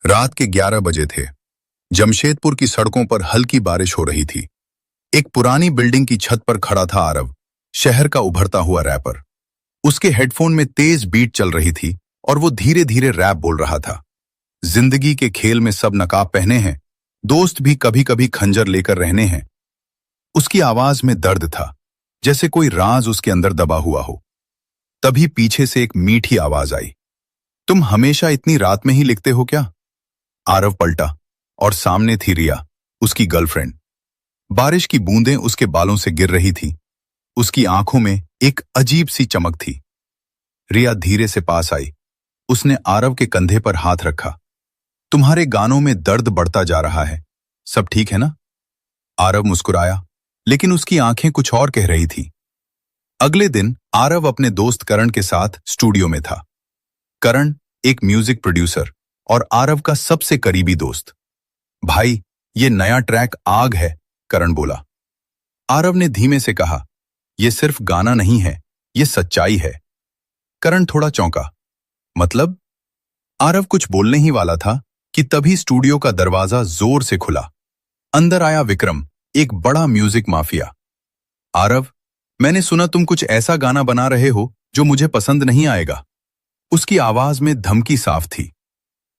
रात के 11 बजे थे। जमशेदपुर की सड़कों पर हल्की बारिश हो रही थी। एक पुरानी बिल्डिंग की छत पर खड़ा था आरव, शहर का उभरता हुआ रैपर। उसके हेडफोन में तेज बीट चल रही थी और वो धीरे धीरे रैप बोल रहा था। जिंदगी के खेल में सब नकाब पहने हैं, दोस्त भी कभी कभी खंजर लेकर रहने हैं। उसकी आवाज में दर्द था, जैसे कोई राज उसके अंदर दबा हुआ हो। तभी पीछे से एक मीठी आवाज आई, तुम हमेशा इतनी रात में ही लिखते हो क्या? आरव पलटा और सामने थी रिया, उसकी गर्लफ्रेंड। बारिश की बूंदें उसके बालों से गिर रही थी। उसकी आंखों में एक अजीब सी चमक थी। रिया धीरे से पास आई। उसने आरव के कंधे पर हाथ रखा। तुम्हारे गानों में दर्द बढ़ता जा रहा है, सब ठीक है ना? आरव मुस्कुराया, लेकिन उसकी आंखें कुछ और कह रही थी। अगले दिन आरव अपने दोस्त करण के साथ स्टूडियो में था। करण एक म्यूजिक प्रोड्यूसर और आरव का सबसे करीबी दोस्त। भाई, ये नया ट्रैक आग है, करण बोला। आरव ने धीमे से कहा, यह सिर्फ गाना नहीं है, ये सच्चाई है। करण थोड़ा चौंका। मतलब? आरव कुछ बोलने ही वाला था कि तभी स्टूडियो का दरवाजा जोर से खुला। अंदर आया विक्रम, एक बड़ा म्यूजिक माफिया। आरव, मैंने सुना तुम कुछ ऐसा गाना बना रहे हो जो मुझे पसंद नहीं आएगा। उसकी आवाज में धमकी साफ थी।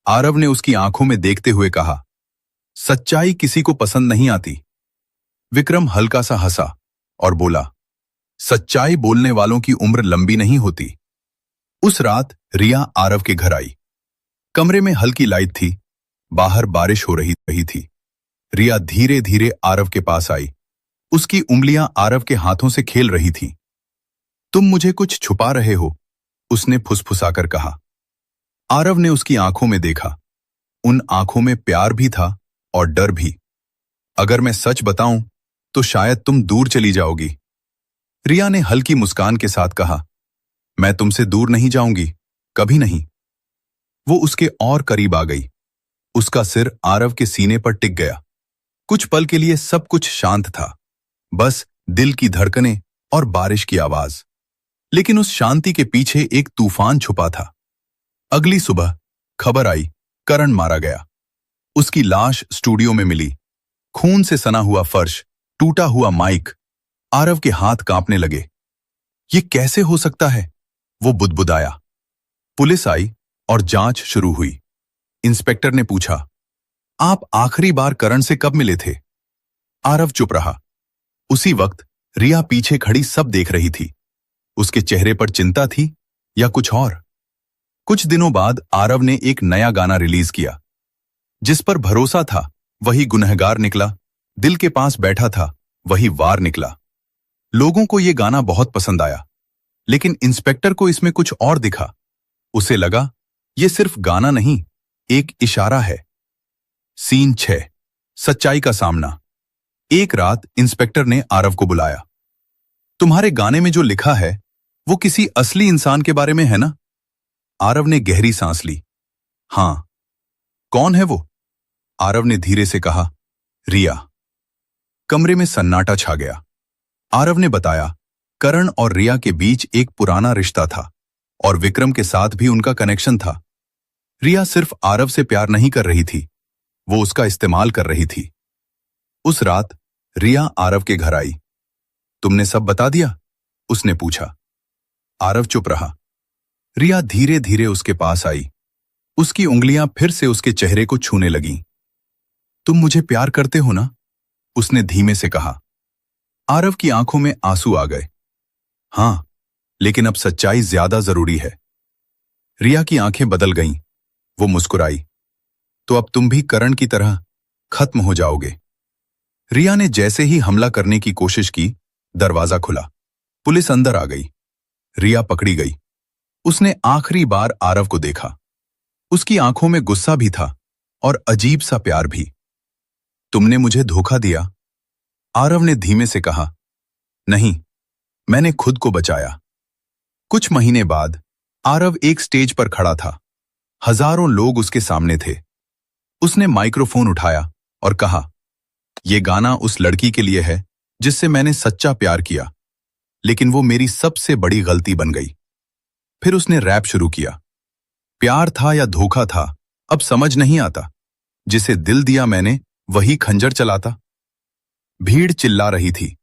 आरव ने उसकी आंखों में देखते हुए कहा, सच्चाई किसी को पसंद नहीं आती। विक्रम हल्का सा हंसा और बोला, सच्चाई बोलने वालों की उम्र लंबी नहीं होती। उस रात रिया आरव के घर आई। कमरे में हल्की लाइट थी, बाहर बारिश हो रही थी। रिया धीरे धीरे आरव के पास आई। उसकी उंगलियां आरव के हाथों से खेल रही थीं। तुम मुझे कुछ छुपा रहे हो, उसने फुसफुसाकर कहा। आरव ने उसकी आंखों में देखा। उन आंखों में प्यार भी था और डर भी। अगर मैं सच बताऊं तो शायद तुम दूर चली जाओगी। रिया ने हल्की मुस्कान के साथ कहा, मैं तुमसे दूर नहीं जाऊंगी, कभी नहीं। वो उसके और करीब आ गई। उसका सिर आरव के सीने पर टिक गया। कुछ पल के लिए सब कुछ शांत था, बस दिल की धड़कनें और बारिश की आवाज। लेकिन उस शांति के पीछे एक तूफान छुपा था। अगली सुबह खबर आई, करण मारा गया। उसकी लाश स्टूडियो में मिली। खून से सना हुआ फर्श, टूटा हुआ माइक। आरव के हाथ कांपने लगे। ये कैसे हो सकता है? वो बुदबुदाया। पुलिस आई और जांच शुरू हुई। इंस्पेक्टर ने पूछा, आप आखिरी बार करण से कब मिले थे? आरव चुप रहा। उसी वक्त रिया पीछे खड़ी सब देख रही थी। उसके चेहरे पर चिंता थी या कुछ और? कुछ दिनों बाद आरव ने एक नया गाना रिलीज किया। जिस पर भरोसा था वही गुनहगार निकला, दिल के पास बैठा था वही वार निकला। लोगों को यह गाना बहुत पसंद आया, लेकिन इंस्पेक्टर को इसमें कुछ और दिखा। उसे लगा यह सिर्फ गाना नहीं, एक इशारा है। सीन 6, सच्चाई का सामना। एक रात इंस्पेक्टर ने आरव को बुलाया। तुम्हारे गाने में जो लिखा है वो किसी असली इंसान के बारे में है ना? आरव ने गहरी सांस ली। हां। कौन है वो? आरव ने धीरे से कहा, रिया। कमरे में सन्नाटा छा गया। आरव ने बताया, करण और रिया के बीच एक पुराना रिश्ता था और विक्रम के साथ भी उनका कनेक्शन था। रिया सिर्फ आरव से प्यार नहीं कर रही थी, वो उसका इस्तेमाल कर रही थी। उस रात रिया आरव के घर आई। तुमने सब बता दिया? उसने पूछा। आरव चुप रहा। रिया धीरे धीरे उसके पास आई। उसकी उंगलियां फिर से उसके चेहरे को छूने लगीं। तुम मुझे प्यार करते हो ना? उसने धीमे से कहा। आरव की आंखों में आंसू आ गए। हां, लेकिन अब सच्चाई ज्यादा जरूरी है। रिया की आंखें बदल गईं। वो मुस्कुराई। तो अब तुम भी करण की तरह खत्म हो जाओगे। रिया ने जैसे ही हमला करने की कोशिश की, दरवाजा खुला। पुलिस अंदर आ गई। रिया पकड़ी गई। उसने आखिरी बार आरव को देखा। उसकी आंखों में गुस्सा भी था और अजीब सा प्यार भी। तुमने मुझे धोखा दिया, आरव ने धीमे से कहा। नहीं, मैंने खुद को बचाया। कुछ महीने बाद आरव एक स्टेज पर खड़ा था। हजारों लोग उसके सामने थे। उसने माइक्रोफोन उठाया और कहा, यह गाना उस लड़की के लिए है जिससे मैंने सच्चा प्यार किया, लेकिन वो मेरी सबसे बड़ी गलती बन गई। फिर उसने रैप शुरू किया। प्यार था या धोखा था, अब समझ नहीं आता, जिसे दिल दिया मैंने वही खंजर चलाता। भीड़ चिल्ला रही थी,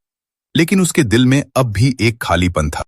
लेकिन उसके दिल में अब भी एक खालीपन था।